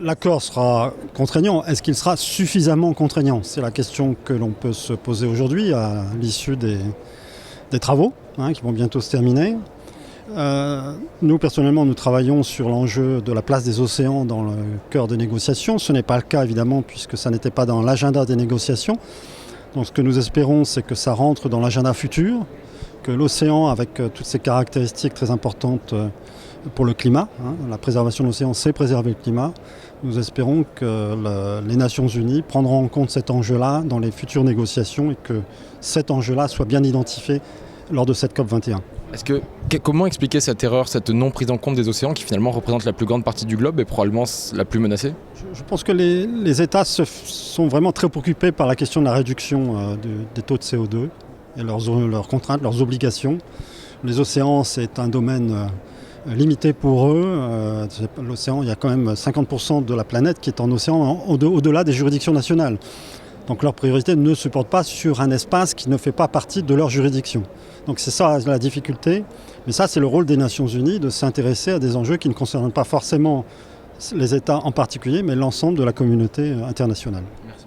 L'accord sera contraignant. Est-ce qu'il sera suffisamment contraignant? C'est la question que l'on peut se poser aujourd'hui à l'issue des travaux qui vont bientôt se terminer. Nous, personnellement, nous travaillons sur l'enjeu de la place des océans dans le cœur des négociations. Ce n'est pas le cas, évidemment, puisque ça n'était pas dans l'agenda des négociations. Donc ce que nous espérons, c'est que ça rentre dans l'agenda futur, que l'océan, avec toutes ses caractéristiques très importantes pour le climat, la préservation de l'océan, c'est préserver le climat. Nous espérons que les Nations Unies prendront en compte cet enjeu-là dans les futures négociations et que cet enjeu-là soit bien identifié lors de cette COP21. Comment expliquer cette erreur, cette non prise en compte des océans qui finalement représente la plus grande partie du globe et probablement la plus menacée? Je pense que les États sont vraiment très préoccupés par la question de la réduction des taux de CO2 et leurs contraintes, leurs obligations. Les océans, c'est un domaine limité pour eux. L'océan, il y a quand même 50% de la planète qui est en océan au-delà des juridictions nationales. Donc leur priorité ne se porte pas sur un espace qui ne fait pas partie de leur juridiction. Donc c'est ça la difficulté. Mais ça, c'est le rôle des Nations Unies de s'intéresser à des enjeux qui ne concernent pas forcément les États en particulier, mais l'ensemble de la communauté internationale. Merci.